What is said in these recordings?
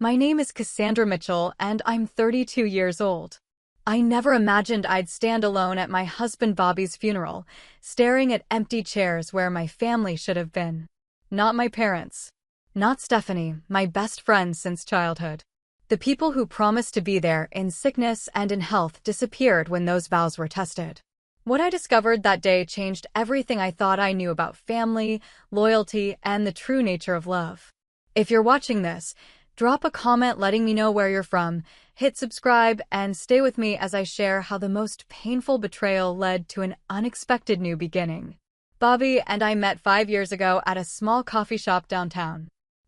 My name is Cassandra Mitchell, and I'm 32 years old. I never imagined I'd stand alone at my husband Bobby's funeral, staring at empty chairs where my family should have been. Not my parents. Not Stephanie, my best friend since childhood. The people who promised to be there in sickness and in health disappeared when those vows were tested. What I discovered that day changed everything I thought I knew about family, loyalty, and the true nature of love. If you're watching this, drop a comment letting me know where you're from, hit subscribe, and stay with me as I share how the most painful betrayal led to an unexpected new beginning. Bobby and I met 5 years ago at a small coffee shop downtown.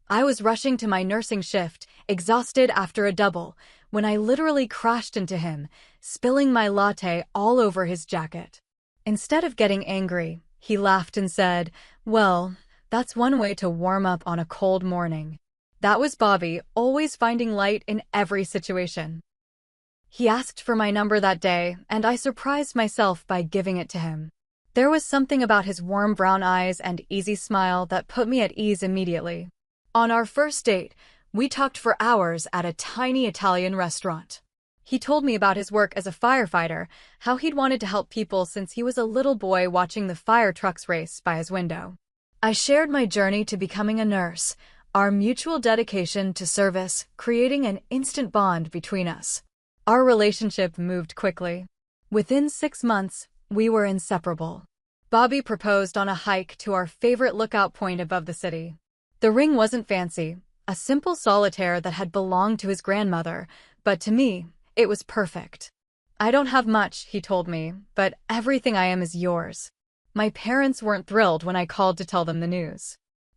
I was rushing to my nursing shift, exhausted after a double, when I literally crashed into him, spilling my latte all over his jacket. Instead of getting angry, he laughed and said, "Well, that's one way to warm up on a cold morning." That was Bobby, always finding light in every situation. He asked for my number that day, and I surprised myself by giving it to him. There was something about his warm brown eyes and easy smile that put me at ease immediately. On our first date, we talked for hours at a tiny Italian restaurant. He told me about his work as a firefighter, how he'd wanted to help people since he was a little boy watching the fire trucks race by his window. I shared my journey to becoming a nurse, our mutual dedication to service, creating an instant bond between us. Our relationship moved quickly. Within 6 months, we were inseparable. Bobby proposed on a hike to our favorite lookout point above the city. The ring wasn't fancy, a simple solitaire that had belonged to his grandmother, but to me, it was perfect. "I don't have much," he told me, "but everything I am is yours." My parents weren't thrilled when I called to tell them the news.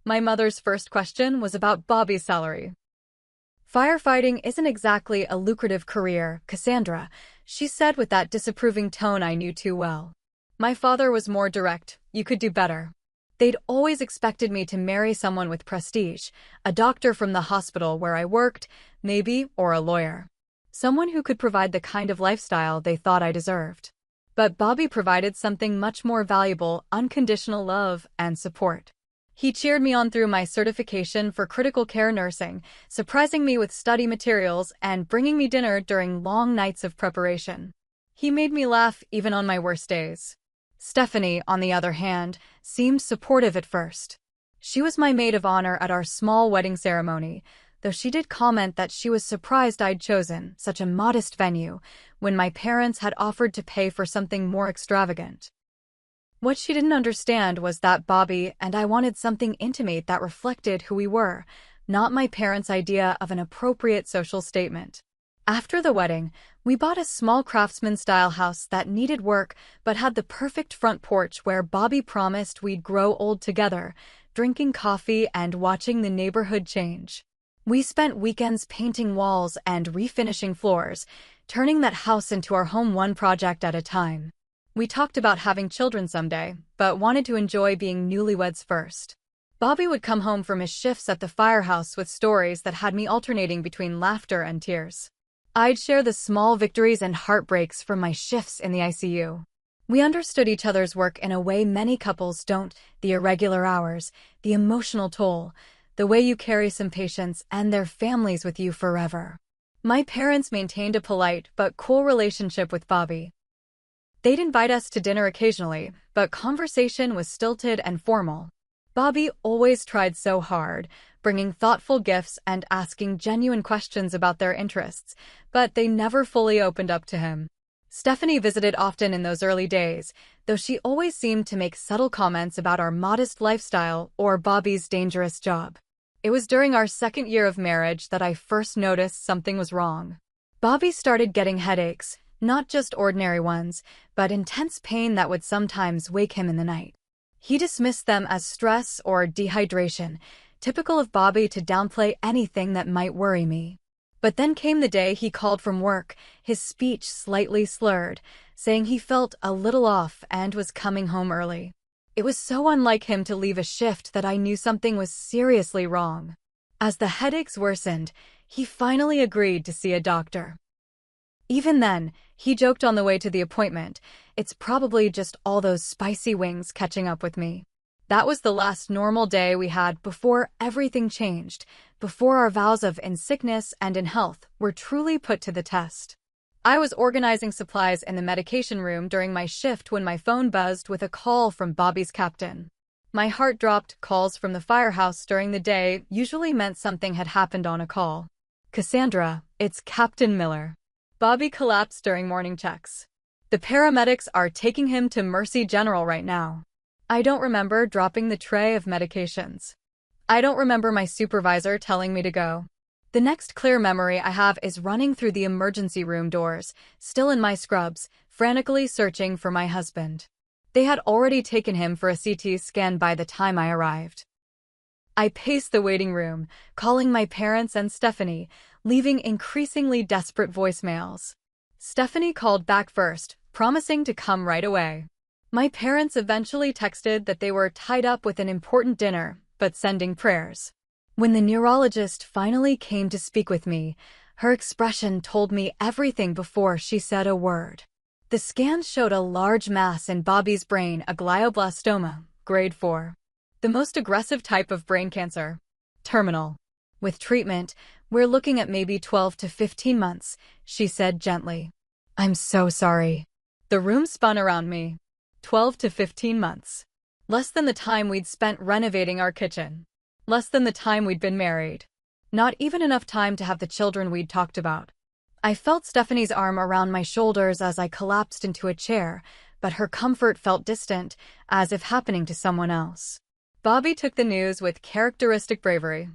My mother's first question was about Bobby's salary. "Firefighting isn't exactly a lucrative career, Cassandra," she said with that disapproving tone I knew too well. My father was more direct. "You could do better." They'd always expected me to marry someone with prestige, a doctor from the hospital where I worked, maybe, or a lawyer. Someone who could provide the kind of lifestyle they thought I deserved. But Bobby provided something much more valuable: unconditional love and support. He cheered me on through my certification for critical care nursing, surprising me with study materials and bringing me dinner during long nights of preparation. He made me laugh even on my worst days. Stephanie, on the other hand, seemed supportive at first. She was my maid of honor at our small wedding ceremony, though she did comment that she was surprised I'd chosen such a modest venue when my parents had offered to pay for something more extravagant. What she didn't understand was that Bobby and I wanted something intimate that reflected who we were, not my parents' idea of an appropriate social statement. After the wedding, we bought a small craftsman-style house that needed work but had the perfect front porch where Bobby promised we'd grow old together, drinking coffee and watching the neighborhood change. We spent weekends painting walls and refinishing floors, turning that house into our home one project at a time. We talked about having children someday, but wanted to enjoy being newlyweds first. Bobby would come home from his shifts at the firehouse with stories that had me alternating between laughter and tears. I'd share the small victories and heartbreaks from my shifts in the ICU. We understood each other's work in a way many couples don't: the irregular hours, the emotional toll, the way you carry some patients and their families with you forever. My parents maintained a polite but cool relationship with Bobby. They'd invite us to dinner occasionally, but conversation was stilted and formal. Bobby always tried so hard, bringing thoughtful gifts and asking genuine questions about their interests, but they never fully opened up to him. Stephanie visited often in those early days, though she always seemed to make subtle comments about our modest lifestyle or Bobby's dangerous job. It was during our second year of marriage that I first noticed something was wrong. Bobby started getting headaches, not just ordinary ones, but intense pain that would sometimes wake him in the night. He dismissed them as stress or dehydration, typical of Bobby to downplay anything that might worry me. But then came the day he called from work, his speech slightly slurred, saying he felt a little off and was coming home early. It was so unlike him to leave a shift that I knew something was seriously wrong. As the headaches worsened, he finally agreed to see a doctor. Even then, he joked on the way to the appointment, "It's probably just all those spicy wings catching up with me." That was the last normal day we had before everything changed. before our vows of in sickness and in health were truly put to the test. I was organizing supplies in the medication room during my shift when my phone buzzed with a call from Bobby's captain. My heart dropped. Calls from the firehouse during the day usually meant something had happened on a call. Cassandra, it's Captain Miller. Bobby collapsed during morning checks. The paramedics are taking him to Mercy General right now. I don't remember dropping the tray of medications. I don't remember my supervisor telling me to go. The next clear memory I have is running through the emergency room doors, still in my scrubs, frantically searching for my husband. They had already taken him for a CT scan by the time I arrived. I paced the waiting room, calling my parents and Stephanie, leaving increasingly desperate voicemails. Stephanie called back first, promising to come right away. My parents eventually texted that they were tied up with an important dinner, but sending prayers. When the neurologist finally came to speak with me, her expression told me everything before she said a word. The scan showed a large mass in Bobby's brain, a glioblastoma, grade 4. The most aggressive type of brain cancer. Terminal. With treatment, we're looking at maybe 12 to 15 months, she said gently. I'm so sorry. The room spun around me. 12 to 15 months. Less than the time we'd spent renovating our kitchen. Less than the time we'd been married. Not even enough time to have the children we'd talked about. I felt Stephanie's arm around my shoulders as I collapsed into a chair, but her comfort felt distant, as if happening to someone else. Bobby took the news with characteristic bravery.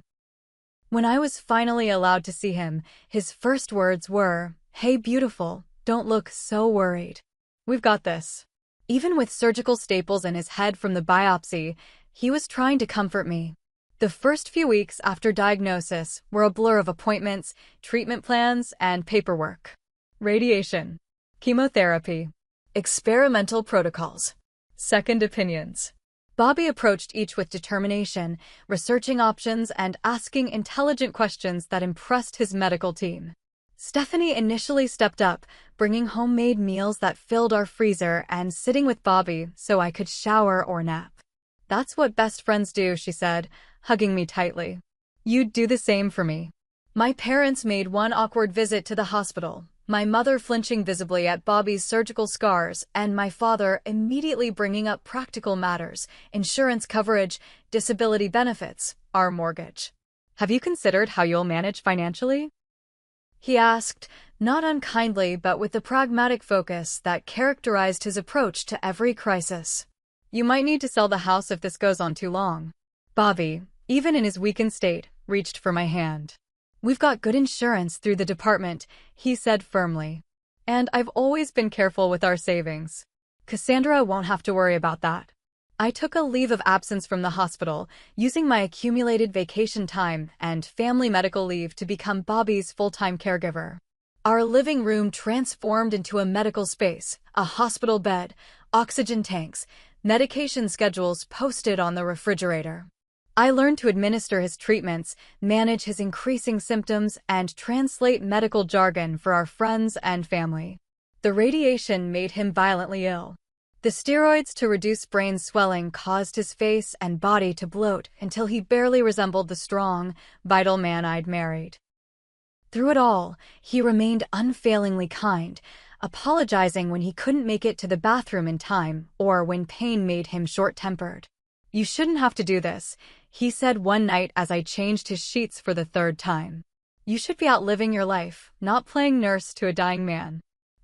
When I was finally allowed to see him, his first words were, "Hey beautiful, don't look so worried. We've got this." Even with surgical staples in his head from the biopsy, he was trying to comfort me. The first few weeks after diagnosis were a blur of appointments, treatment plans, and paperwork. Radiation, chemotherapy, experimental protocols, second opinions. Bobby approached each with determination, researching options and asking intelligent questions that impressed his medical team. Stephanie initially stepped up, bringing homemade meals that filled our freezer and sitting with Bobby so I could shower or nap. That's what best friends do, she said, hugging me tightly. You'd do the same for me. My parents made one awkward visit to the hospital, my mother flinching visibly at Bobby's surgical scars and my father immediately bringing up practical matters, insurance coverage, disability benefits, our mortgage. Have you considered how you'll manage financially? He asked, not unkindly but with the pragmatic focus that characterized his approach to every crisis. You might need to sell the house if this goes on too long. Bobby, even in his weakened state, reached for my hand. We've got good insurance through the department, he said firmly. And I've always been careful with our savings. Cassandra won't have to worry about that. I took a leave of absence from the hospital, using my accumulated vacation time and family medical leave to become Bobby's full-time caregiver. Our living room transformed into a medical space, a hospital bed, oxygen tanks, medication schedules posted on the refrigerator. I learned to administer his treatments, manage his increasing symptoms, and translate medical jargon for our friends and family. The radiation made him violently ill. The steroids to reduce brain swelling caused his face and body to bloat until he barely resembled the strong, vital man I'd married. Through it all, he remained unfailingly kind, apologizing when he couldn't make it to the bathroom in time or when pain made him short-tempered. You shouldn't have to do this, he said one night as I changed his sheets for the third time. You should be out living your life, not playing nurse to a dying man.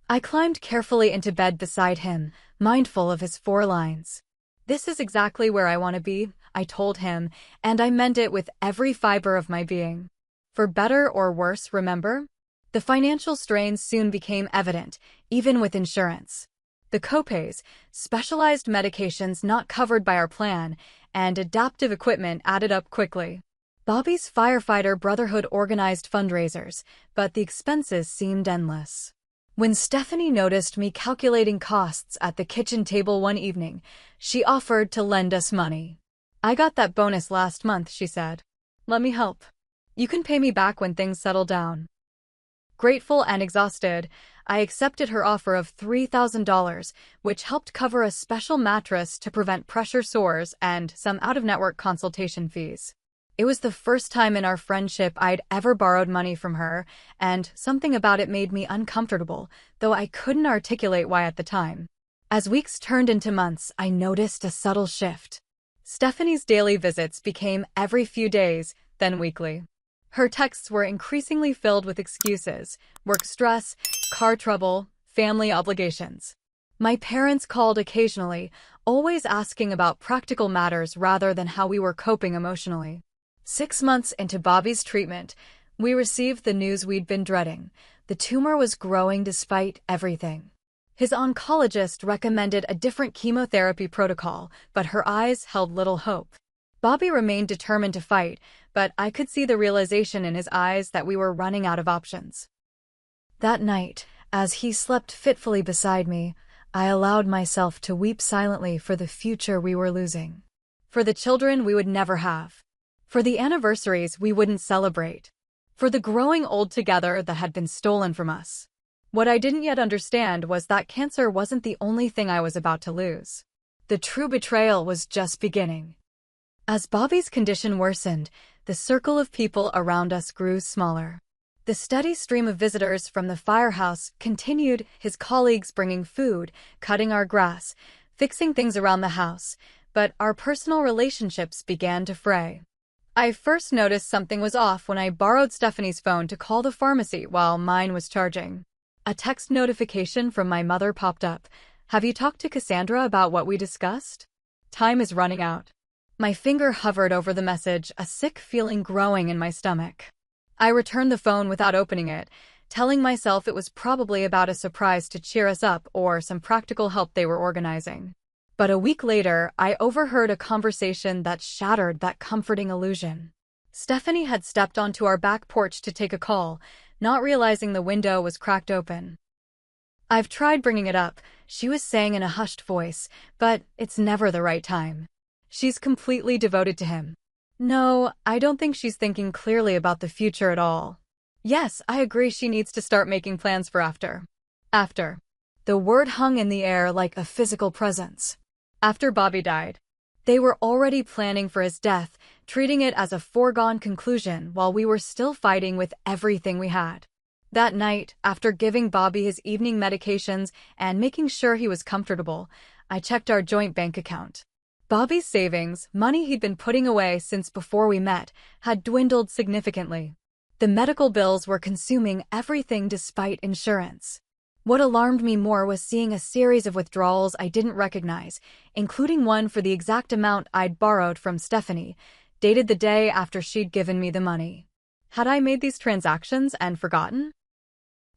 I climbed carefully into bed beside him, mindful of his 4 lines. This is exactly where I want to be, I told him, and I meant it with every fiber of my being. For better or worse, remember? The financial strains soon became evident, even with insurance. The copays, specialized medications not covered by our plan, and adaptive equipment added up quickly. Bobby's firefighter brotherhood organized fundraisers, but the expenses seemed endless. When Stephanie noticed me calculating costs at the kitchen table one evening, she offered to lend us money. I got that bonus last month, she said. Let me help. You can pay me back when things settle down. Grateful and exhausted, I accepted her offer of $3,000, which helped cover a special mattress to prevent pressure sores and some out-of-network consultation fees. It was the first time in our friendship I'd ever borrowed money from her, and something about it made me uncomfortable, though I couldn't articulate why at the time. As weeks turned into months, I noticed a subtle shift. Stephanie's daily visits became every few days, then weekly. Her texts were increasingly filled with excuses, work stress, car trouble, family obligations. My parents called occasionally, always asking about practical matters rather than how we were coping emotionally. 6 months into Bobby's treatment, we received the news we'd been dreading. The tumor was growing despite everything. His oncologist recommended a different chemotherapy protocol, but her eyes held little hope. Bobby remained determined to fight, but I could see the realization in his eyes that we were running out of options. That night, as he slept fitfully beside me, I allowed myself to weep silently for the future we were losing. For the children we would never have. For the anniversaries we wouldn't celebrate. For the growing old together that had been stolen from us. What I didn't yet understand was that cancer wasn't the only thing I was about to lose. The true betrayal was just beginning. As Bobby's condition worsened, the circle of people around us grew smaller. The steady stream of visitors from the firehouse continued, his colleagues bringing food, cutting our grass, fixing things around the house, but our personal relationships began to fray. I first noticed something was off when I borrowed Stephanie's phone to call the pharmacy while mine was charging. A text notification from my mother popped up. "Have you talked to Cassandra about what we discussed? Time is running out." My finger hovered over the message, a sick feeling growing in my stomach. I returned the phone without opening it, telling myself it was probably about a surprise to cheer us up or some practical help they were organizing. But a week later, I overheard a conversation that shattered that comforting illusion. Stephanie had stepped onto our back porch to take a call, not realizing the window was cracked open. "I've tried bringing it up," she was saying in a hushed voice, "but it's never the right time. She's completely devoted to him." No, I don't think she's thinking clearly about the future at all. Yes, I agree she needs to start making plans for after. After. The word hung in the air like a physical presence. After Bobby died. They were already planning for his death, treating it as a foregone conclusion while we were still fighting with everything we had. That night, after giving Bobby his evening medications and making sure he was comfortable, I checked our joint bank account. Bobby's savings, money he'd been putting away since before we met, had dwindled significantly. The medical bills were consuming everything despite insurance. What alarmed me more was seeing a series of withdrawals I didn't recognize, including one for the exact amount I'd borrowed from Stephanie, dated the day after she'd given me the money. Had I made these transactions and forgotten?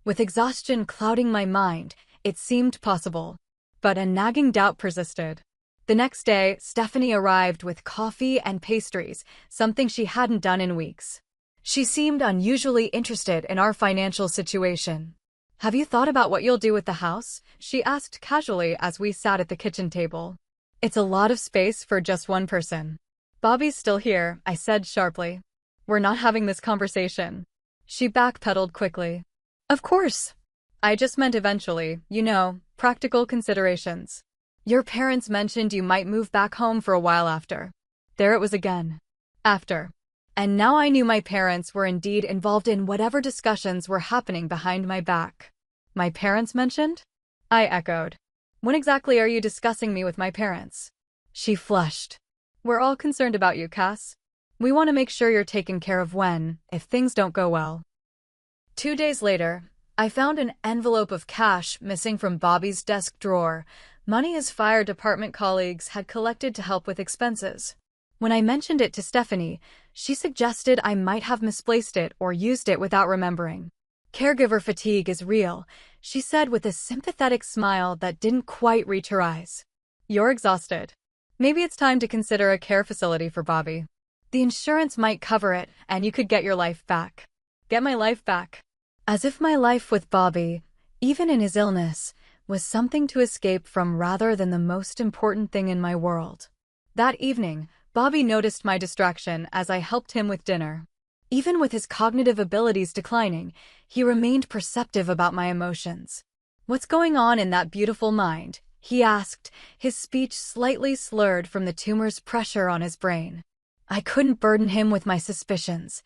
With exhaustion clouding my mind, it seemed possible. But a nagging doubt persisted. The next day, Stephanie arrived with coffee and pastries, something she hadn't done in weeks. She seemed unusually interested in our financial situation. "Have you thought about what you'll do with the house?" she asked casually as we sat at the kitchen table. "It's a lot of space for just one person." "Bobby's still here," I said sharply. "We're not having this conversation." She backpedaled quickly. "Of course. I just meant eventually, practical considerations. Your parents mentioned you might move back home for a while after." There it was again. After. And now I knew my parents were indeed involved in whatever discussions were happening behind my back. "My parents mentioned?" I echoed. "When exactly are you discussing me with my parents?" She flushed. "We're all concerned about you, Cass. We want to make sure you're taken care of if things don't go well." 2 days later, I found an envelope of cash missing from Bobby's desk drawer, money his fire department colleagues had collected to help with expenses. When I mentioned it to Stephanie, she suggested I might have misplaced it or used it without remembering. "Caregiver fatigue is real," she said with a sympathetic smile that didn't quite reach her eyes. "You're exhausted. Maybe it's time to consider a care facility for Bobby. The insurance might cover it, and you could get your life back." Get my life back. As if my life with Bobby, even in his illness, was something to escape from rather than the most important thing in my world. That evening, Bobby noticed my distraction as I helped him with dinner. Even with his cognitive abilities declining, he remained perceptive about my emotions. "What's going on in that beautiful mind?" he asked, his speech slightly slurred from the tumor's pressure on his brain. I couldn't burden him with my suspicions.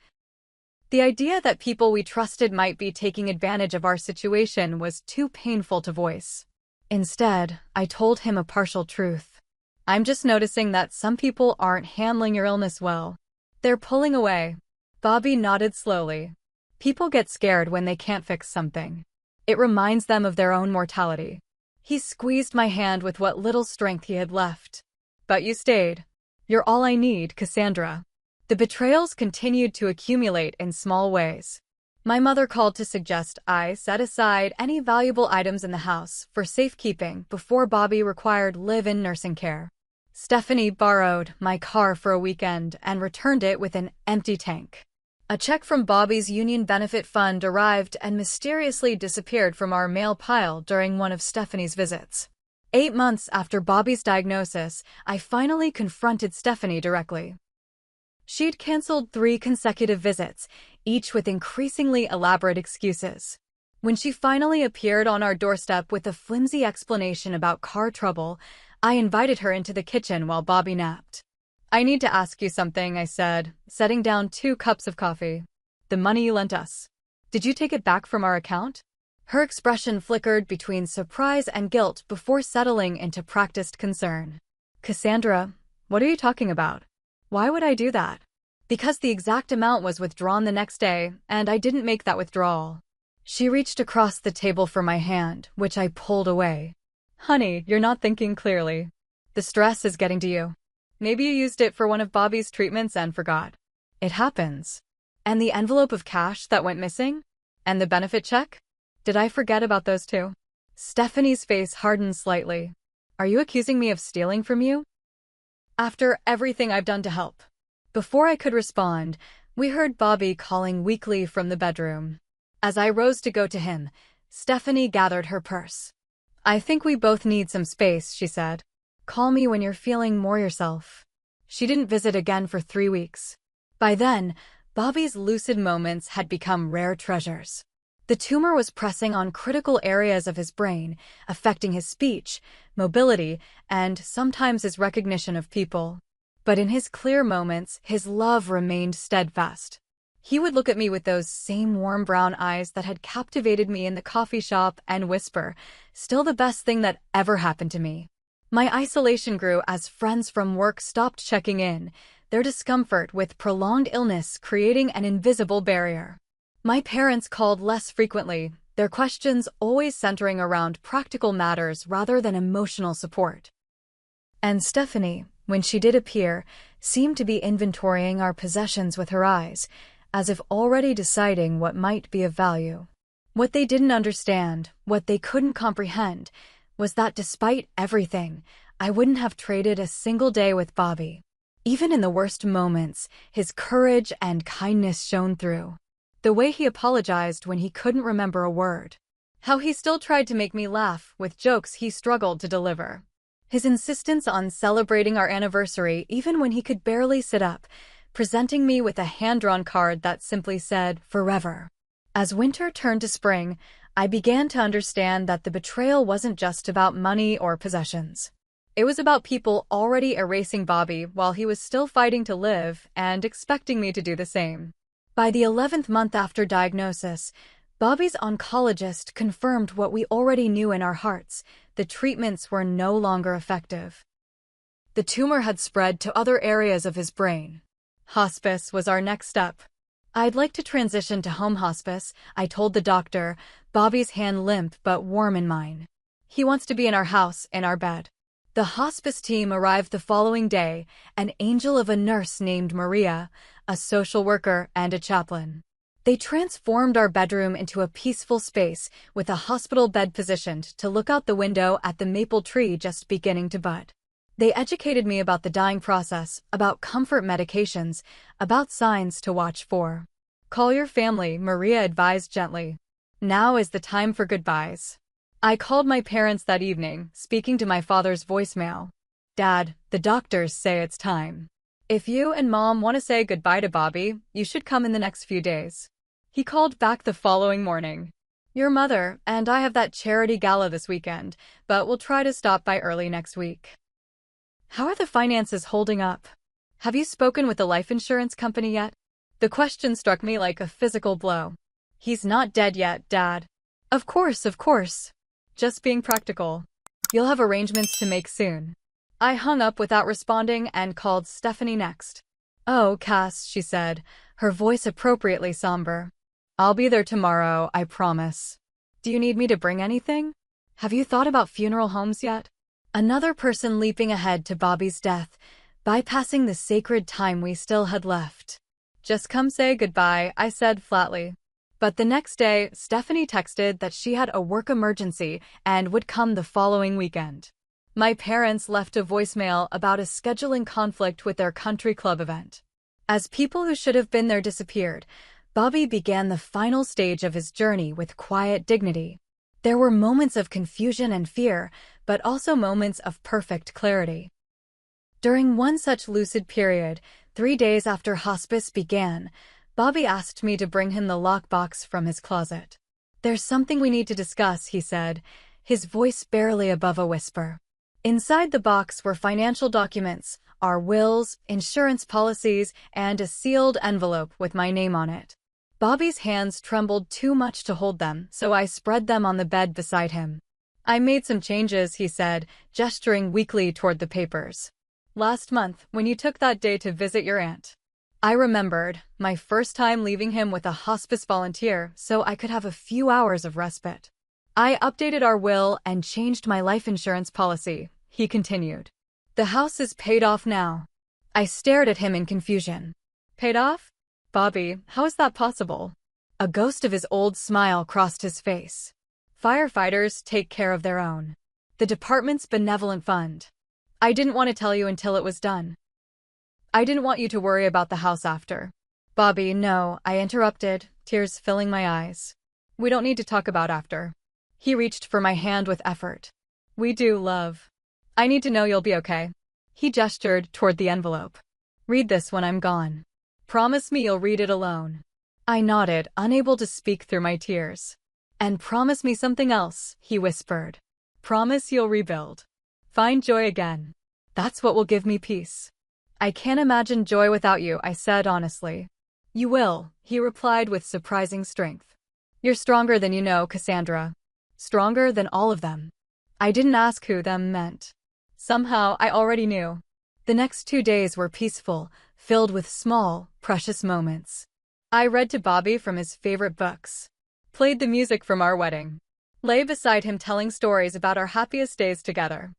The idea that people we trusted might be taking advantage of our situation was too painful to voice. Instead, I told him a partial truth. I'm just noticing that some people aren't handling your illness well. They're pulling away. Bobby nodded slowly. People get scared when they can't fix something. It reminds them of their own mortality. He squeezed my hand with what little strength he had left. But you stayed. You're all I need, Cassandra. The betrayals continued to accumulate in small ways. My mother called to suggest I set aside any valuable items in the house for safekeeping before Bobby required live-in nursing care. Stephanie borrowed my car for a weekend and returned it with an empty tank. A check from Bobby's union benefit fund arrived and mysteriously disappeared from our mail pile during one of Stephanie's visits. 8 months after Bobby's diagnosis, I finally confronted Stephanie directly. She'd canceled 3 consecutive visits, each with increasingly elaborate excuses. When she finally appeared on our doorstep with a flimsy explanation about car trouble, I invited her into the kitchen while Bobby napped. I need to ask you something, I said, setting down 2 cups of coffee. The money you lent us. Did you take it back from our account? Her expression flickered between surprise and guilt before settling into practiced concern. Cassandra, what are you talking about? Why would I do that? Because the exact amount was withdrawn the next day, and I didn't make that withdrawal. She reached across the table for my hand, which I pulled away. Honey, you're not thinking clearly. The stress is getting to you. Maybe you used it for one of Bobby's treatments and forgot. It happens. And the envelope of cash that went missing? And the benefit check? Did I forget about those too? Stephanie's face hardened slightly. Are you accusing me of stealing from you? After everything I've done to help. Before I could respond, we heard Bobby calling weakly from the bedroom. As I rose to go to him, Stephanie gathered her purse. I think we both need some space, she said. Call me when you're feeling more yourself. She didn't visit again for 3 weeks. By then, Bobby's lucid moments had become rare treasures. The tumor was pressing on critical areas of his brain, affecting his speech, mobility, and sometimes his recognition of people. But in his clear moments, his love remained steadfast. He would look at me with those same warm brown eyes that had captivated me in the coffee shop and whisper, "Still the best thing that ever happened to me." My isolation grew as friends from work stopped checking in, their discomfort with prolonged illness creating an invisible barrier. My parents called less frequently, their questions always centering around practical matters rather than emotional support. And Stephanie, when she did appear, seemed to be inventorying our possessions with her eyes, as if already deciding what might be of value. What they didn't understand, what they couldn't comprehend, was that despite everything, I wouldn't have traded a single day with Bobby. Even in the worst moments, his courage and kindness shone through. The way he apologized when he couldn't remember a word. How he still tried to make me laugh with jokes he struggled to deliver. His insistence on celebrating our anniversary even when he could barely sit up, presenting me with a hand-drawn card that simply said, "Forever." As winter turned to spring, I began to understand that the betrayal wasn't just about money or possessions. It was about people already erasing Bobby while he was still fighting to live and expecting me to do the same. By the 11th month after diagnosis, Bobby's oncologist confirmed what we already knew in our hearts: the treatments were no longer effective. The tumor had spread to other areas of his brain. Hospice was our next step. I'd like to transition to home hospice, I told the doctor, Bobby's hand limp but warm in mine. He wants to be in our house, in our bed. The hospice team arrived the following day, an angel of a nurse named Maria, a social worker, and a chaplain. They transformed our bedroom into a peaceful space with a hospital bed positioned to look out the window at the maple tree just beginning to bud. They educated me about the dying process, about comfort medications, about signs to watch for. Call your family, Maria advised gently. Now is the time for goodbyes. I called my parents that evening, speaking to my father's voicemail. Dad, the doctors say it's time. If you and Mom want to say goodbye to Bobby, you should come in the next few days. He called back the following morning. Your mother and I have that charity gala this weekend, but we'll try to stop by early next week. How are the finances holding up? Have you spoken with the life insurance company yet? The question struck me like a physical blow. He's not dead yet, Dad. Of course, of course. Just being practical. You'll have arrangements to make soon. I hung up without responding and called Stephanie next. Oh, Cass, she said, her voice appropriately somber. I'll be there tomorrow, I promise. Do you need me to bring anything? Have you thought about funeral homes yet? Another person leaping ahead to Bobby's death, bypassing the sacred time we still had left. Just come say goodbye, I said flatly. But the next day, Stephanie texted that she had a work emergency and would come the following weekend. My parents left a voicemail about a scheduling conflict with their country club event. As people who should have been there disappeared, Bobby began the final stage of his journey with quiet dignity. There were moments of confusion and fear, but also moments of perfect clarity. During one such lucid period, 3 days after hospice began, Bobby asked me to bring him the lockbox from his closet. There's something we need to discuss, he said, his voice barely above a whisper. Inside the box were financial documents, our wills, insurance policies, and a sealed envelope with my name on it. Bobby's hands trembled too much to hold them, so I spread them on the bed beside him. I made some changes, he said, gesturing weakly toward the papers. Last month, when you took that day to visit your aunt. I remembered, my first time leaving him with a hospice volunteer so I could have a few hours of respite. I updated our will and changed my life insurance policy, he continued. The house is paid off now. I stared at him in confusion. Paid off? Bobby, how is that possible? A ghost of his old smile crossed his face. Firefighters take care of their own. The department's benevolent fund. I didn't want to tell you until it was done. I didn't want you to worry about the house after. Bobby, no, I interrupted, tears filling my eyes. We don't need to talk about after. He reached for my hand with effort. We do, love. I need to know you'll be okay. He gestured toward the envelope. Read this when I'm gone. Promise me you'll read it alone. I nodded, unable to speak through my tears. And promise me something else, he whispered. Promise you'll rebuild. Find joy again. That's what will give me peace. I can't imagine joy without you, I said honestly. You will, he replied with surprising strength. You're stronger than you know, Cassandra. Stronger than all of them. I didn't ask who them meant. Somehow, I already knew. The next 2 days were peaceful, filled with small, precious moments. I read to Bobby from his favorite books. Played the music from our wedding. Lay beside him telling stories about our happiest days together.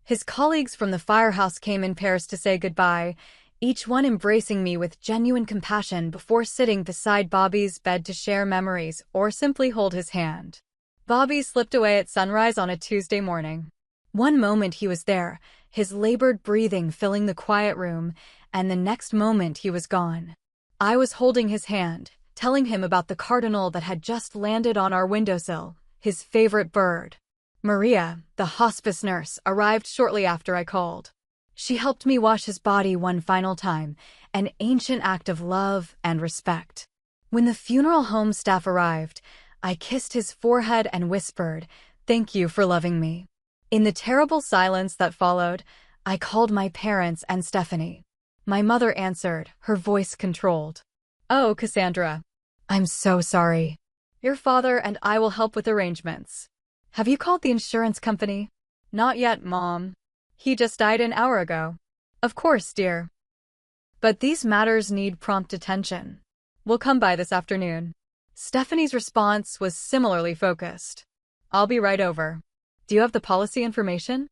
His colleagues from the firehouse came in pairs to say goodbye, each one embracing me with genuine compassion before sitting beside Bobby's bed to share memories or simply hold his hand. Bobby slipped away at sunrise on a Tuesday morning. One moment he was there, his labored breathing filling the quiet room, and the next moment he was gone. I was holding his hand, telling him about the cardinal that had just landed on our windowsill, his favorite bird. Maria, the hospice nurse, arrived shortly after I called. She helped me wash his body one final time, an ancient act of love and respect. When the funeral home staff arrived, I kissed his forehead and whispered, "Thank you for loving me." In the terrible silence that followed, I called my parents and Stephanie. My mother answered, her voice controlled. "Oh, Cassandra. I'm so sorry. Your father and I will help with arrangements. Have you called the insurance company?" "Not yet, Mom. He just died an hour ago." "Of course, dear. But these matters need prompt attention. We'll come by this afternoon." Stephanie's response was similarly focused. "I'll be right over. Do you have the policy information?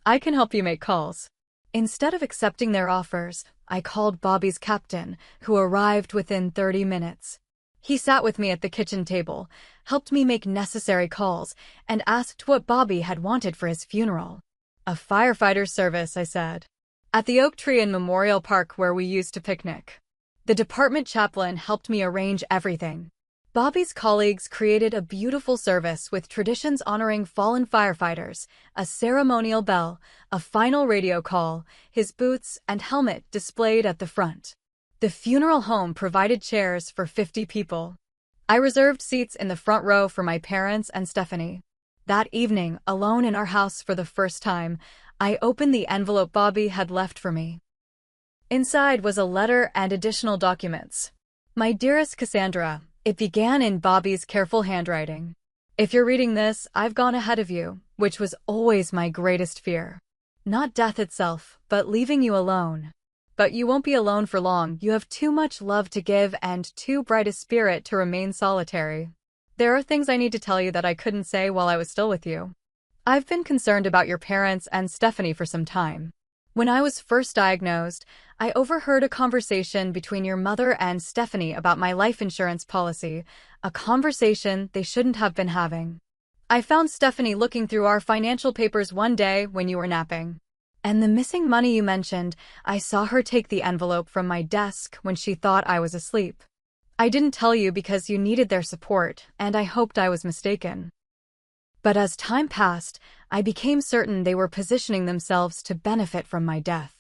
I can help you make calls." Instead of accepting their offers, I called Bobby's captain, who arrived within 30 minutes. He sat with me at the kitchen table, helped me make necessary calls, and asked what Bobby had wanted for his funeral. "A firefighter's service," I said. "At the oak tree in Memorial Park where we used to picnic." The department chaplain helped me arrange everything. Bobby's colleagues created a beautiful service with traditions honoring fallen firefighters, a ceremonial bell, a final radio call, his boots and helmet displayed at the front. The funeral home provided chairs for 50 people. I reserved seats in the front row for my parents and Stephanie. That evening, alone in our house for the first time, I opened the envelope Bobby had left for me. Inside was a letter and additional documents. My dearest Cassandra, it began in Bobby's careful handwriting. If you're reading this, I've gone ahead of you, which was always my greatest fear. Not death itself, but leaving you alone. But you won't be alone for long. You have too much love to give and too bright a spirit to remain solitary. There are things I need to tell you that I couldn't say while I was still with you. I've been concerned about your parents and Stephanie for some time. When I was first diagnosed, I overheard a conversation between your mother and Stephanie about my life insurance policy, a conversation they shouldn't have been having. I found Stephanie looking through our financial papers one day when you were napping. And the missing money you mentioned, I saw her take the envelope from my desk when she thought I was asleep. I didn't tell you because you needed their support, and I hoped I was mistaken. But as time passed, I became certain they were positioning themselves to benefit from my death.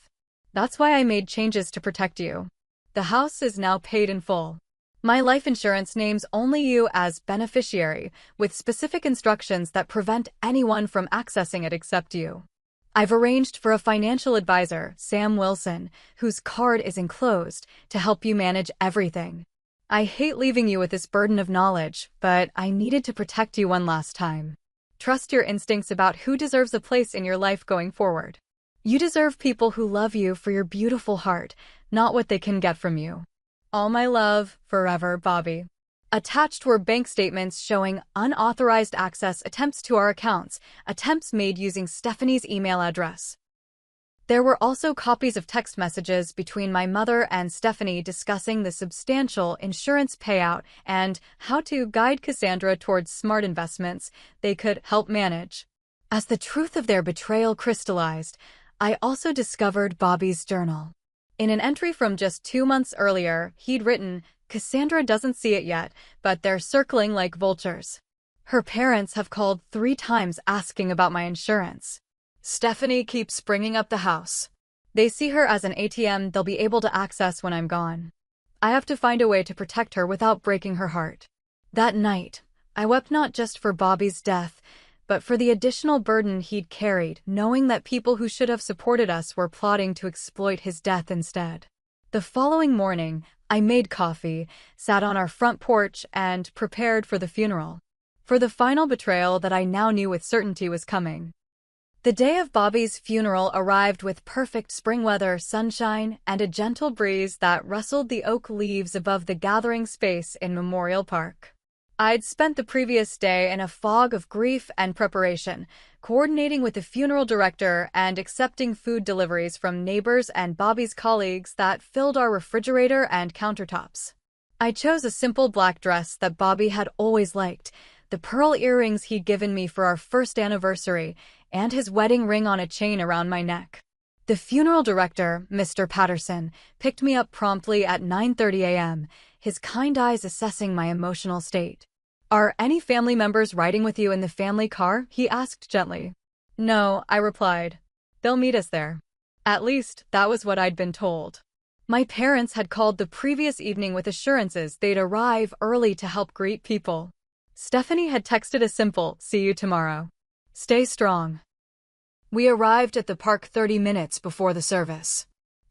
That's why I made changes to protect you. The house is now paid in full. My life insurance names only you as beneficiary, with specific instructions that prevent anyone from accessing it except you. I've arranged for a financial advisor, Sam Wilson, whose card is enclosed, to help you manage everything. I hate leaving you with this burden of knowledge, but I needed to protect you one last time. Trust your instincts about who deserves a place in your life going forward. You deserve people who love you for your beautiful heart, not what they can get from you. All my love, forever, Bobby. Attached were bank statements showing unauthorized access attempts to our accounts, attempts made using Stephanie's email address. There were also copies of text messages between my mother and Stephanie discussing the substantial insurance payout and how to guide Cassandra towards smart investments they could help manage. As the truth of their betrayal crystallized, I also discovered Bobby's journal. In an entry from just 2 months earlier, he'd written, "Cassandra doesn't see it yet, but they're circling like vultures. Her parents have called 3 times asking about my insurance. Stephanie keeps bringing up the house. They see her as an ATM they'll be able to access when I'm gone. I have to find a way to protect her without breaking her heart." That night, I wept not just for Bobby's death, but for the additional burden he'd carried, knowing that people who should have supported us were plotting to exploit his death instead. The following morning, I made coffee, sat on our front porch, and prepared for the funeral. For the final betrayal that I now knew with certainty was coming. The day of Bobby's funeral arrived with perfect spring weather, sunshine, and a gentle breeze that rustled the oak leaves above the gathering space in Memorial Park. I'd spent the previous day in a fog of grief and preparation, coordinating with the funeral director and accepting food deliveries from neighbors and Bobby's colleagues that filled our refrigerator and countertops. I chose a simple black dress that Bobby had always liked, the pearl earrings he'd given me for our first anniversary, and his wedding ring on a chain around my neck. The funeral director, Mr. Patterson, picked me up promptly at 9:30 a.m., his kind eyes assessing my emotional state. "Are any family members riding with you in the family car?" he asked gently. "No," I replied. "They'll meet us there." At least, that was what I'd been told. My parents had called the previous evening with assurances they'd arrive early to help greet people. Stephanie had texted a simple, "See you tomorrow. Stay strong." We arrived at the park 30 minutes before the service.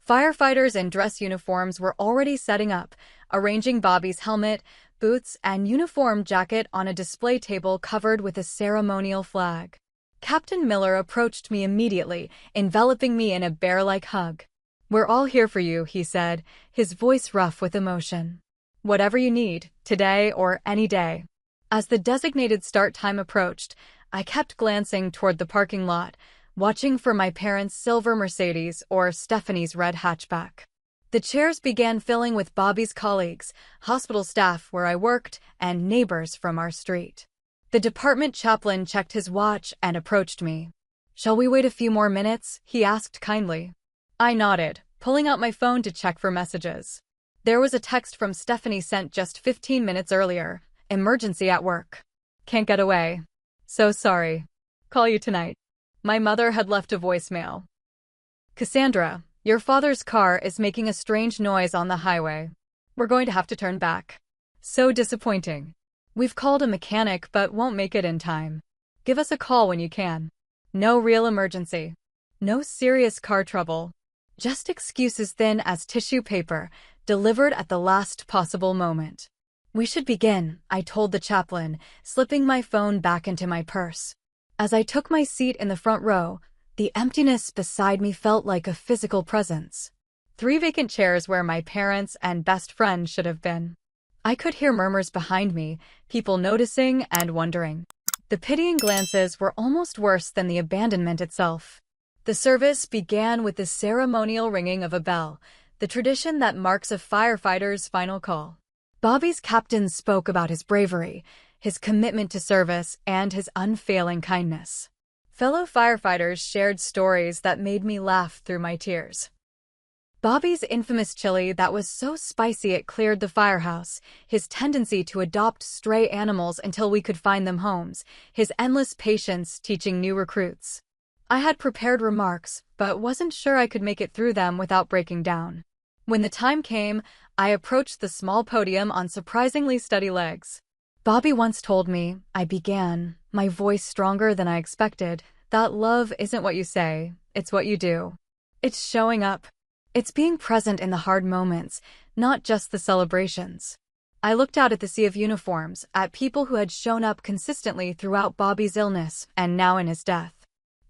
Firefighters in dress uniforms were already setting up, arranging Bobby's helmet, boots, and uniform jacket on a display table covered with a ceremonial flag. Captain Miller approached me immediately, enveloping me in a bear-like hug. "We're all here for you," he said, his voice rough with emotion. "Whatever you need, today or any day." As the designated start time approached, I kept glancing toward the parking lot, watching for my parents' silver Mercedes or Stephanie's red hatchback. The chairs began filling with Bobby's colleagues, hospital staff where I worked, and neighbors from our street. The department chaplain checked his watch and approached me. "Shall we wait a few more minutes?" he asked kindly. I nodded, pulling out my phone to check for messages. There was a text from Stephanie sent just 15 minutes earlier. "Emergency at work. Can't get away. So sorry. Call you tonight." My mother had left a voicemail. "Cassandra, your father's car is making a strange noise on the highway. We're going to have to turn back. So disappointing. We've called a mechanic but won't make it in time. Give us a call when you can. No real emergency. No serious car trouble. Just excuses thin as tissue paper, delivered at the last possible moment. "We should begin," I told the chaplain, slipping my phone back into my purse. As I took my seat in the front row, the emptiness beside me felt like a physical presence. 3 vacant chairs where my parents and best friend should have been. I could hear murmurs behind me, people noticing and wondering. The pitying glances were almost worse than the abandonment itself. The service began with the ceremonial ringing of a bell, the tradition that marks a firefighter's final call. Bobby's captain spoke about his bravery, his commitment to service, and his unfailing kindness. Fellow firefighters shared stories that made me laugh through my tears. Bobby's infamous chili that was so spicy it cleared the firehouse, his tendency to adopt stray animals until we could find them homes, his endless patience teaching new recruits. I had prepared remarks, but wasn't sure I could make it through them without breaking down. When the time came, I approached the small podium on surprisingly steady legs. "Bobby once told me," I began, my voice stronger than I expected, "that love isn't what you say, it's what you do. It's showing up. It's being present in the hard moments, not just the celebrations." I looked out at the sea of uniforms, at people who had shown up consistently throughout Bobby's illness and now in his death.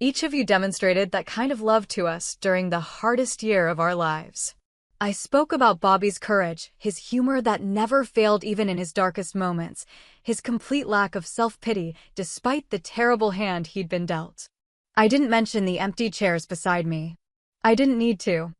"Each of you demonstrated that kind of love to us during the hardest year of our lives." I spoke about Bobby's courage, his humor that never failed even in his darkest moments, his complete lack of self-pity despite the terrible hand he'd been dealt. I didn't mention the empty chairs beside me. I didn't need to.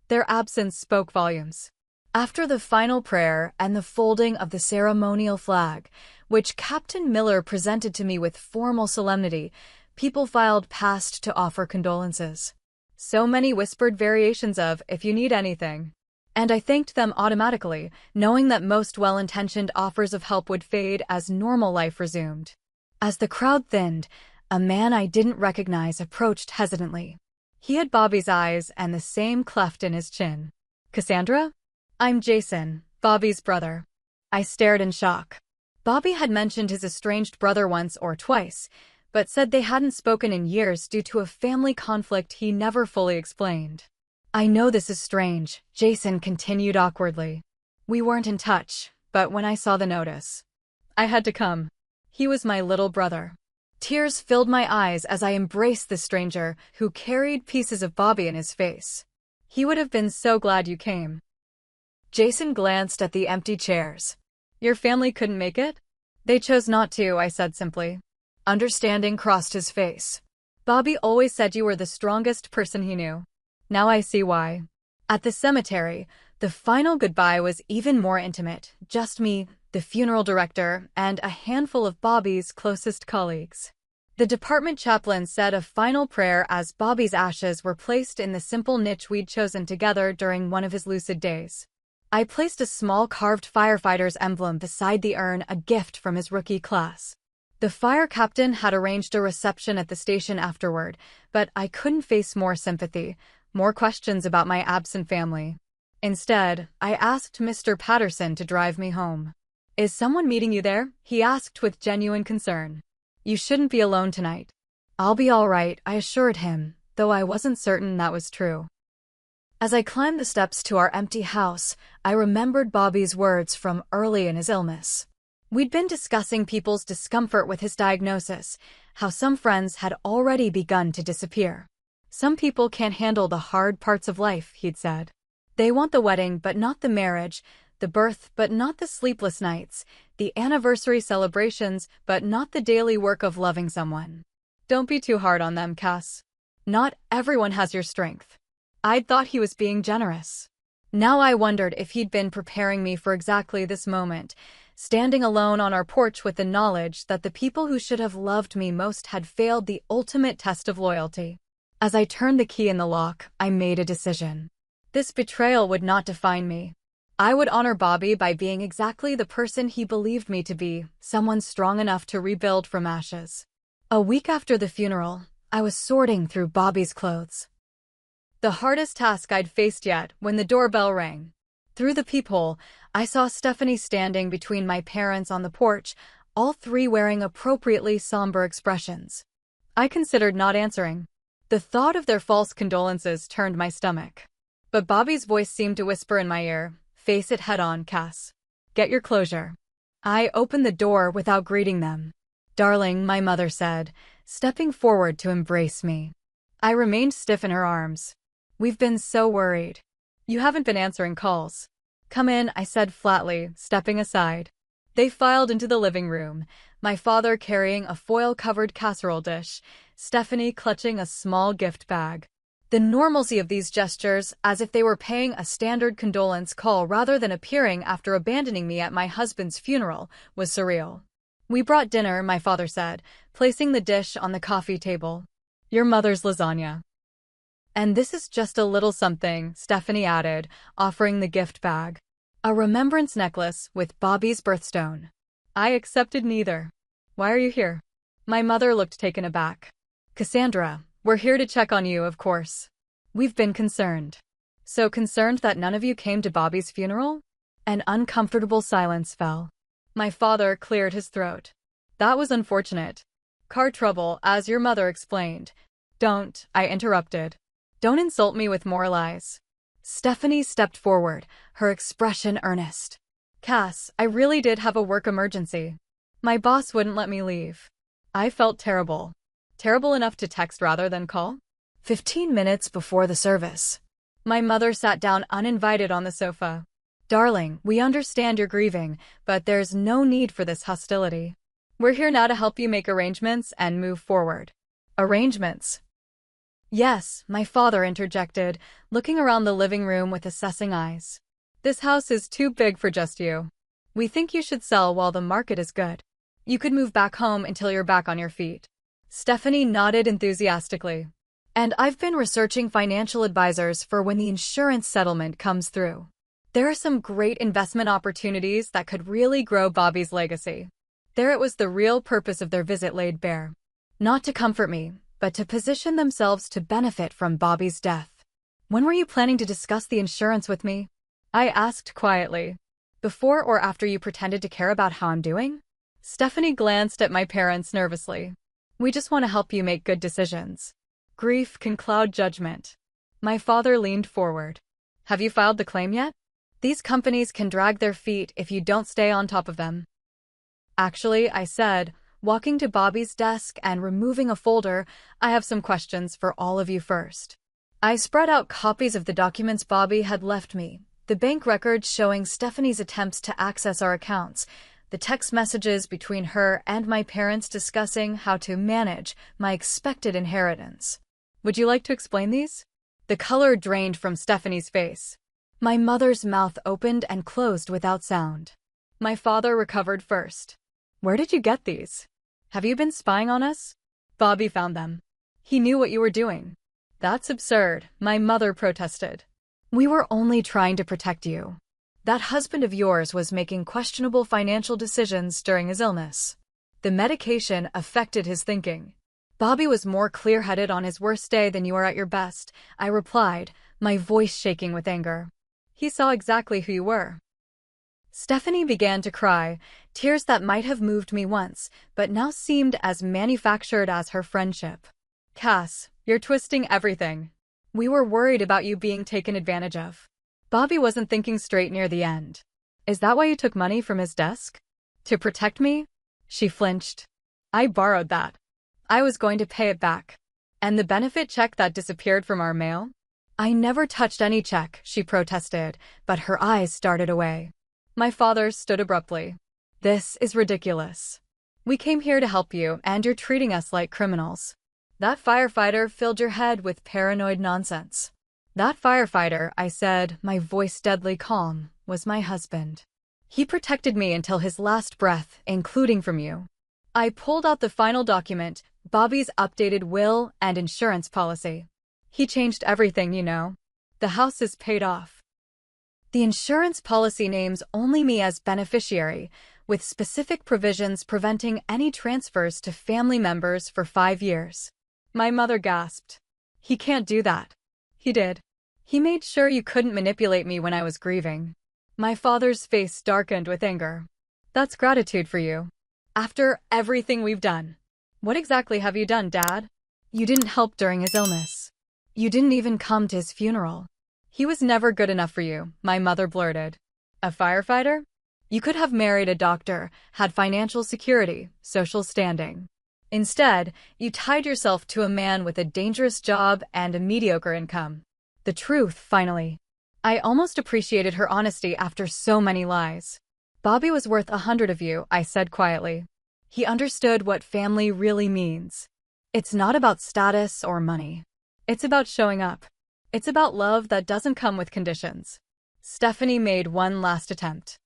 Their absence spoke volumes. After the final prayer and the folding of the ceremonial flag, which Captain Miller presented to me with formal solemnity, people filed past to offer condolences. So many whispered variations of, "if you need anything." And I thanked them automatically, knowing that most well-intentioned offers of help would fade as normal life resumed. As the crowd thinned, a man I didn't recognize approached hesitantly. He had Bobby's eyes and the same cleft in his chin. "Cassandra?" "I'm Jason, Bobby's brother." I stared in shock. Bobby had mentioned his estranged brother once or twice, but said they hadn't spoken in years due to a family conflict he never fully explained. "I know this is strange," Jason continued awkwardly. "We weren't in touch, but when I saw the notice, I had to come. He was my little brother." Tears filled my eyes as I embraced the stranger who carried pieces of Bobby in his face. "He would have been so glad you came." Jason glanced at the empty chairs. "Your family couldn't make it?" "They chose not to," I said simply. Understanding crossed his face. "Bobby always said you were the strongest person he knew. Now I see why." At the cemetery, the final goodbye was even more intimate, just me, the funeral director, and a handful of Bobby's closest colleagues. The department chaplain said a final prayer as Bobby's ashes were placed in the simple niche we'd chosen together during one of his lucid days. I placed a small carved firefighter's emblem beside the urn, a gift from his rookie class. The fire captain had arranged a reception at the station afterward, but I couldn't face more sympathy, more questions about my absent family. Instead, I asked Mr. Patterson to drive me home. "Is someone meeting you there?" he asked with genuine concern. "You shouldn't be alone tonight." "I'll be all right," I assured him, though I wasn't certain that was true. As I climbed the steps to our empty house, I remembered Bobby's words from early in his illness. We'd been discussing people's discomfort with his diagnosis, how some friends had already begun to disappear. "Some people can't handle the hard parts of life," he'd said. "They want the wedding but not the marriage, the birth but not the sleepless nights, the anniversary celebrations but not the daily work of loving someone. Don't be too hard on them, Cass. Not everyone has your strength." I'd thought he was being generous. Now I wondered if he'd been preparing me for exactly this moment, standing alone on our porch with the knowledge that the people who should have loved me most had failed the ultimate test of loyalty. As I turned the key in the lock, I made a decision. This betrayal would not define me. I would honor Bobby by being exactly the person he believed me to be, someone strong enough to rebuild from ashes. A week after the funeral, I was sorting through Bobby's clothes. The hardest task I'd faced yet when the doorbell rang. Through the peephole, I saw Stephanie standing between my parents on the porch, all three wearing appropriately somber expressions. I considered not answering. The thought of their false condolences turned my stomach. But Bobby's voice seemed to whisper in my ear, "Face it head-on, Cass. Get your closure." I opened the door without greeting them. "Darling," my mother said, stepping forward to embrace me. I remained stiff in her arms. "We've been so worried. You haven't been answering calls." "Come in," I said flatly, stepping aside. They filed into the living room, my father carrying a foil-covered casserole dish, Stephanie clutching a small gift bag. The normalcy of these gestures, as if they were paying a standard condolence call rather than appearing after abandoning me at my husband's funeral, was surreal. "We brought dinner," my father said, placing the dish on the coffee table. "Your mother's lasagna." "And this is just a little something," Stephanie added, offering the gift bag. "A remembrance necklace with Bobby's birthstone." I accepted neither. "Why are you here?" My mother looked taken aback. "Cassandra, we're here to check on you, of course. We've been concerned." "So concerned that none of you came to Bobby's funeral?" An uncomfortable silence fell. My father cleared his throat. "That was unfortunate. Car trouble, as your mother explained." "Don't," I interrupted. "Don't insult me with more lies." Stephanie stepped forward, her expression earnest. "Cass, I really did have a work emergency. My boss wouldn't let me leave." I felt terrible. Terrible enough to text rather than call? 15 minutes before the service. My mother sat down uninvited on the sofa. "Darling, we understand you're grieving, but there's no need for this hostility. We're here now to help you make arrangements and move forward." "Arrangements?" "Yes," my father interjected, looking around the living room with assessing eyes. "This house is too big for just you. We think you should sell while the market is good. You could move back home until you're back on your feet." Stephanie nodded enthusiastically. "And I've been researching financial advisors for when the insurance settlement comes through. There are some great investment opportunities that could really grow Bobby's legacy." There it was, the real purpose of their visit laid bare. Not to comfort me, but to position themselves to benefit from Bobby's death. "When were you planning to discuss the insurance with me?" I asked quietly. "Before or after you pretended to care about how I'm doing?" Stephanie glanced at my parents nervously. "We just want to help you make good decisions. Grief can cloud judgment." My father leaned forward. "Have you filed the claim yet? These companies can drag their feet if you don't stay on top of them." "Actually," I said, walking to Bobby's desk and removing a folder, "I have some questions for all of you first." I spread out copies of the documents Bobby had left me, the bank records showing Stephanie's attempts to access our accounts, the text messages between her and my parents discussing how to manage my expected inheritance. "Would you like to explain these?" The color drained from Stephanie's face. My mother's mouth opened and closed without sound. My father recovered first. "Where did you get these? Have you been spying on us?" "Bobby found them. He knew what you were doing." "That's absurd," my mother protested. "We were only trying to protect you. That husband of yours was making questionable financial decisions during his illness. The medication affected his thinking. Bobby was more clear-headed on his worst day than you are at your best," I replied, my voice shaking with anger. "He saw exactly who you were." Stephanie began to cry, tears that might have moved me once, but now seemed as manufactured as her friendship. "Cass, you're twisting everything. We were worried about you being taken advantage of. Bobby wasn't thinking straight near the end." "Is that why you took money from his desk? To protect me?" She flinched. "I borrowed that. I was going to pay it back. And the benefit check that disappeared from our mail?" "I never touched any check," she protested, but her eyes started away. My father stood abruptly. "This is ridiculous. We came here to help you, and you're treating us like criminals." "That firefighter filled your head with paranoid nonsense." "That firefighter," I said, my voice deadly calm, "was my husband. He protected me until his last breath, including from you." I pulled out the final document, Bobby's updated will and insurance policy. "He changed everything, you know. The house is paid off. The insurance policy names only me as beneficiary, with specific provisions preventing any transfers to family members for 5 years. My mother gasped. "He can't do that." "He did. He made sure you couldn't manipulate me when I was grieving." My father's face darkened with anger. "That's gratitude for you. After everything we've done." "What exactly have you done, Dad?" You didn't help during his illness. You didn't even come to his funeral. He was never good enough for you, my mother blurted. A firefighter? You could have married a doctor, had financial security, social standing. Instead, you tied yourself to a man with a dangerous job and a mediocre income. The truth, finally. I almost appreciated her honesty after so many lies. Bobby was worth 100 of you, I said quietly. He understood what family really means. It's not about status or money. It's about showing up. It's about love that doesn't come with conditions. Stephanie made one last attempt.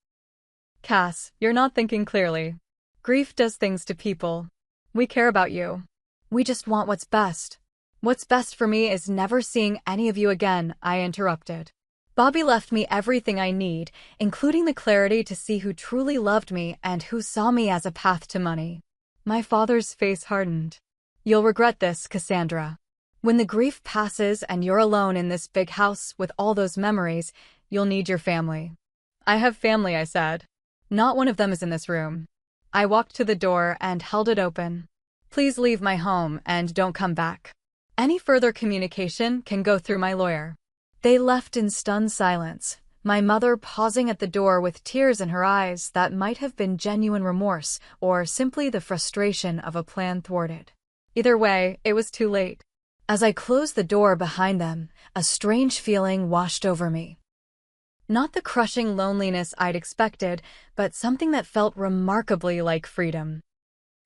Cass, you're not thinking clearly. Grief does things to people. We care about you. We just want what's best. What's best for me is never seeing any of you again, I interrupted. Bobby left me everything I need, including the clarity to see who truly loved me and who saw me as a path to money. My father's face hardened. You'll regret this, Cassandra. When the grief passes and you're alone in this big house with all those memories, you'll need your family. I have family, I said. Not one of them is in this room. I walked to the door and held it open. Please leave my home and don't come back. Any further communication can go through my lawyer. They left in stunned silence, my mother pausing at the door with tears in her eyes that might have been genuine remorse or simply the frustration of a plan thwarted. Either way, it was too late. As I closed the door behind them, a strange feeling washed over me. Not the crushing loneliness I'd expected, but something that felt remarkably like freedom.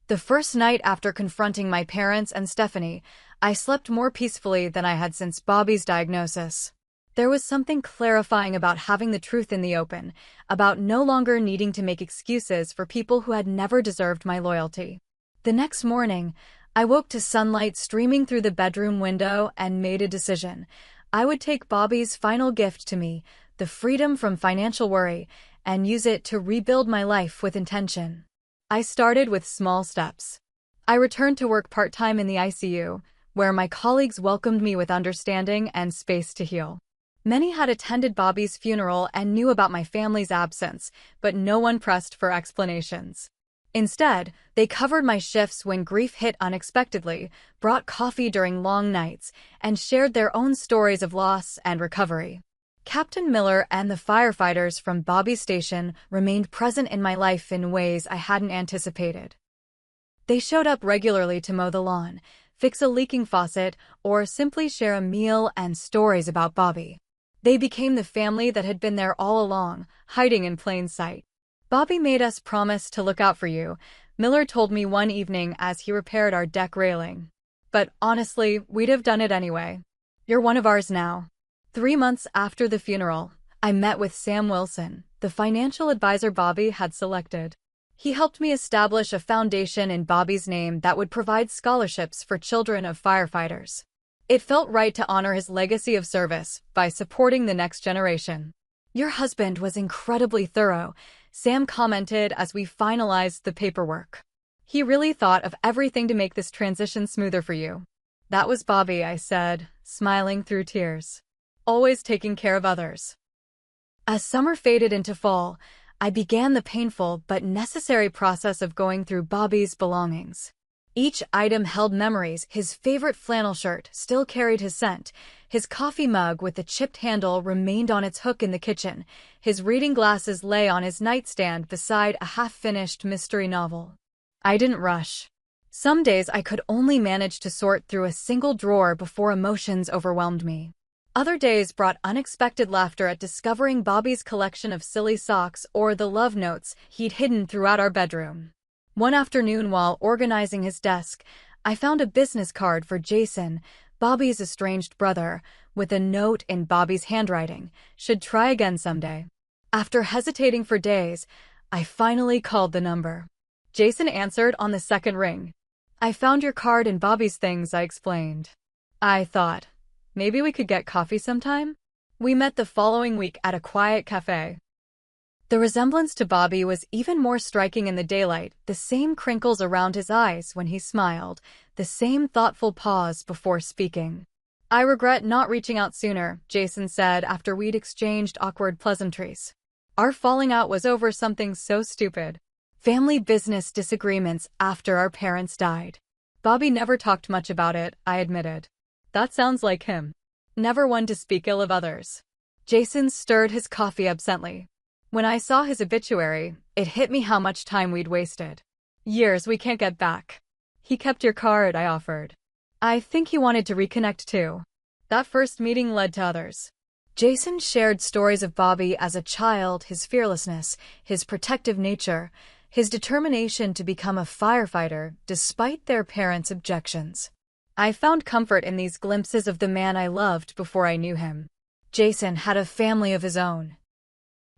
The first night after confronting my parents and Stephanie, I slept more peacefully than I had since Bobby's diagnosis. There was something clarifying about having the truth in the open, about no longer needing to make excuses for people who had never deserved my loyalty. The next morning, I woke to sunlight streaming through the bedroom window and made a decision. I would take Bobby's final gift to me, the freedom from financial worry, and use it to rebuild my life with intention. I started with small steps. I returned to work part-time in the ICU, where my colleagues welcomed me with understanding and space to heal. Many had attended Bobby's funeral and knew about my family's absence, but no one pressed for explanations. Instead, they covered my shifts when grief hit unexpectedly, brought coffee during long nights, and shared their own stories of loss and recovery. Captain Miller and the firefighters from Bobby's station remained present in my life in ways I hadn't anticipated. They showed up regularly to mow the lawn, fix a leaking faucet, or simply share a meal and stories about Bobby. They became the family that had been there all along, hiding in plain sight. Bobby made us promise to look out for you, Miller told me one evening as he repaired our deck railing. But honestly, we'd have done it anyway. You're one of ours now. 3 months after the funeral, I met with Sam Wilson, the financial advisor Bobby had selected. He helped me establish a foundation in Bobby's name that would provide scholarships for children of firefighters. It felt right to honor his legacy of service by supporting the next generation. Your husband was incredibly thorough, Sam commented as we finalized the paperwork. He really thought of everything to make this transition smoother for you. That was Bobby, I said, smiling through tears. Always taking care of others. As summer faded into fall, I began the painful but necessary process of going through Bobby's belongings. Each item held memories. His favorite flannel shirt still carried his scent. His coffee mug with the chipped handle remained on its hook in the kitchen. His reading glasses lay on his nightstand beside a half-finished mystery novel. I didn't rush. Some days I could only manage to sort through a single drawer before emotions overwhelmed me. Other days brought unexpected laughter at discovering Bobby's collection of silly socks or the love notes he'd hidden throughout our bedroom. One afternoon while organizing his desk, I found a business card for Jason, Bobby's estranged brother, with a note in Bobby's handwriting, "Should try again someday." After hesitating for days, I finally called the number. Jason answered on the second ring. "I found your card in Bobby's things," I explained. I thought, maybe we could get coffee sometime? We met the following week at a quiet cafe. The resemblance to Bobby was even more striking in the daylight, the same crinkles around his eyes when he smiled, the same thoughtful pause before speaking. "I regret not reaching out sooner," Jason said after we'd exchanged awkward pleasantries. Our falling out was over something so stupid. Family business disagreements after our parents died. Bobby never talked much about it, I admitted. That sounds like him. Never one to speak ill of others. Jason stirred his coffee absently. When I saw his obituary, it hit me how much time we'd wasted. Years we can't get back. He kept your card, I offered. I think he wanted to reconnect too. That first meeting led to others. Jason shared stories of Bobby as a child, his fearlessness, his protective nature, his determination to become a firefighter despite their parents' objections. I found comfort in these glimpses of the man I loved before I knew him. Jason had a family of his own.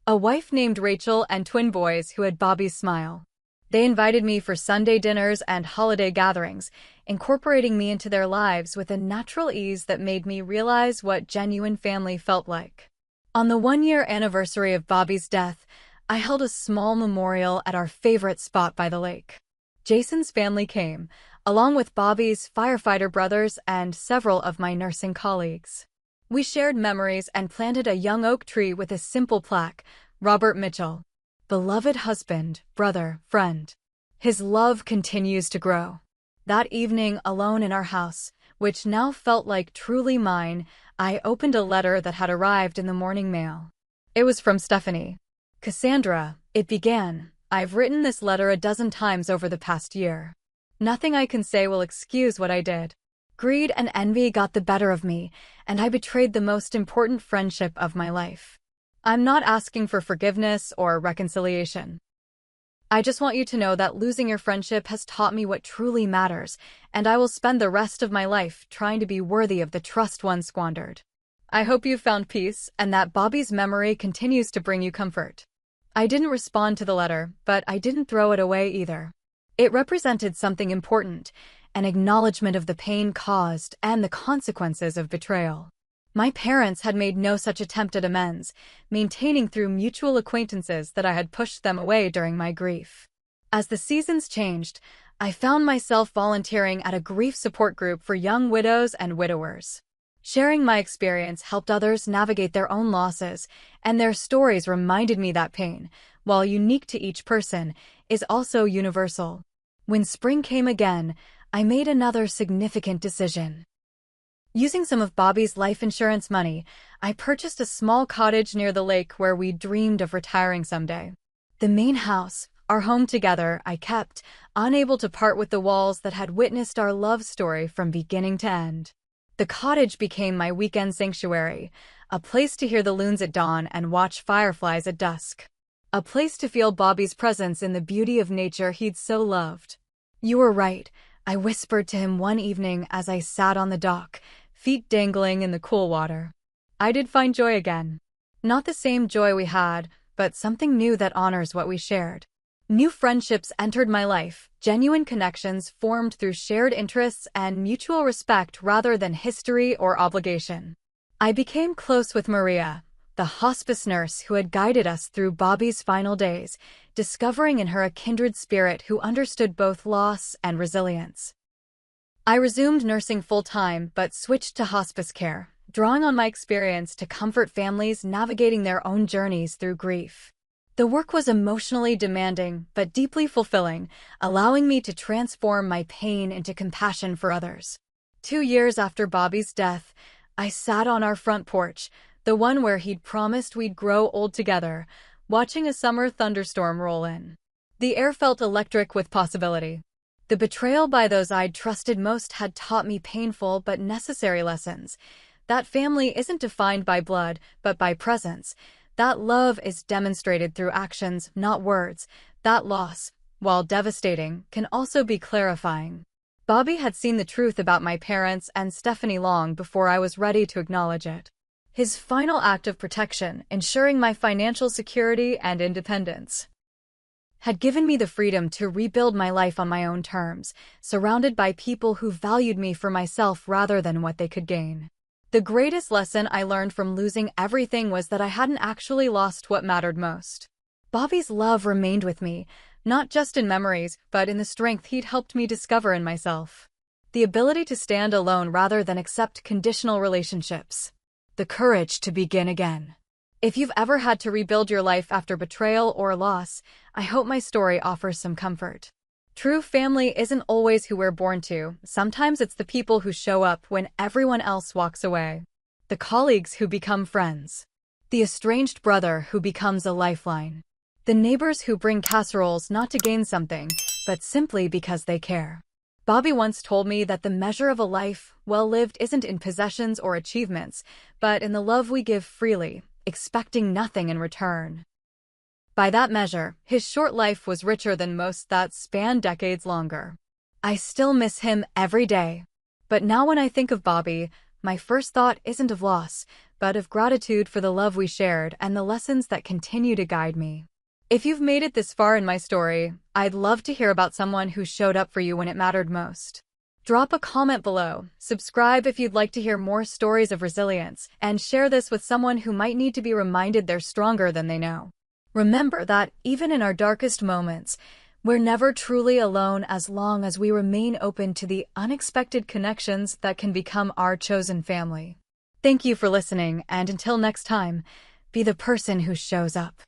A wife named Rachel and twin boys who had Bobby's smile. They invited me for Sunday dinners and holiday gatherings, incorporating me into their lives with a natural ease that made me realize what genuine family felt like. On the one-year anniversary of Bobby's death, I held a small memorial at our favorite spot by the lake. Jason's family came, along with Bobby's firefighter brothers and several of my nursing colleagues. We shared memories and planted a young oak tree with a simple plaque, Robert Mitchell. Beloved husband, brother, friend. His love continues to grow. That evening, alone in our house, which now felt like truly mine, I opened a letter that had arrived in the morning mail. It was from Stephanie. Cassandra, it began. I've written this letter a dozen times over the past year. Nothing I can say will excuse what I did. Greed and envy got the better of me, and I betrayed the most important friendship of my life. I'm not asking for forgiveness or reconciliation. I just want you to know that losing your friendship has taught me what truly matters, and I will spend the rest of my life trying to be worthy of the trust one squandered. I hope you've found peace and that Bobby's memory continues to bring you comfort. I didn't respond to the letter, but I didn't throw it away either. It represented something important, an acknowledgement of the pain caused and the consequences of betrayal. My parents had made no such attempt at amends, maintaining through mutual acquaintances that I had pushed them away during my grief. As the seasons changed, I found myself volunteering at a grief support group for young widows and widowers. Sharing my experience helped others navigate their own losses, and their stories reminded me that pain, while unique to each person, is also universal. When spring came again, I made another significant decision. Using some of Bobby's life insurance money, I purchased a small cottage near the lake where we dreamed of retiring someday. The main house, our home together, I kept, unable to part with the walls that had witnessed our love story from beginning to end. The cottage became my weekend sanctuary, a place to hear the loons at dawn and watch fireflies at dusk. A place to feel Bobby's presence in the beauty of nature he'd so loved. You were right, I whispered to him one evening as I sat on the dock, feet dangling in the cool water. I did find joy again. Not the same joy we had, but something new that honors what we shared. New friendships entered my life, genuine connections formed through shared interests and mutual respect rather than history or obligation. I became close with Maria, the hospice nurse who had guided us through Bobby's final days, discovering in her a kindred spirit who understood both loss and resilience. I resumed nursing full-time but switched to hospice care, drawing on my experience to comfort families navigating their own journeys through grief. The work was emotionally demanding but deeply fulfilling, allowing me to transform my pain into compassion for others. 2 years after Bobby's death, I sat on our front porch, the one where he'd promised we'd grow old together, watching a summer thunderstorm roll in. The air felt electric with possibility. The betrayal by those I'd trusted most had taught me painful but necessary lessons. That family isn't defined by blood, but by presence. That love is demonstrated through actions, not words. That loss, while devastating, can also be clarifying. Bobby had seen the truth about my parents and Stephanie long before I was ready to acknowledge it. His final act of protection, ensuring my financial security and independence, had given me the freedom to rebuild my life on my own terms, surrounded by people who valued me for myself rather than what they could gain. The greatest lesson I learned from losing everything was that I hadn't actually lost what mattered most. Bobby's love remained with me, not just in memories, but in the strength he'd helped me discover in myself. The ability to stand alone rather than accept conditional relationships. The courage to begin again. If you've ever had to rebuild your life after betrayal or loss, I hope my story offers some comfort. True family isn't always who we're born to. Sometimes it's the people who show up when everyone else walks away. The colleagues who become friends. The estranged brother who becomes a lifeline. The neighbors who bring casseroles not to gain something, but simply because they care. Bobby once told me that the measure of a life well lived isn't in possessions or achievements, but in the love we give freely, expecting nothing in return. By that measure, his short life was richer than most that span decades longer. I still miss him every day. But now when I think of Bobby, my first thought isn't of loss, but of gratitude for the love we shared and the lessons that continue to guide me. If you've made it this far in my story, I'd love to hear about someone who showed up for you when it mattered most. Drop a comment below, subscribe if you'd like to hear more stories of resilience, and share this with someone who might need to be reminded they're stronger than they know. Remember that, even in our darkest moments, we're never truly alone as long as we remain open to the unexpected connections that can become our chosen family. Thank you for listening, and until next time, be the person who shows up.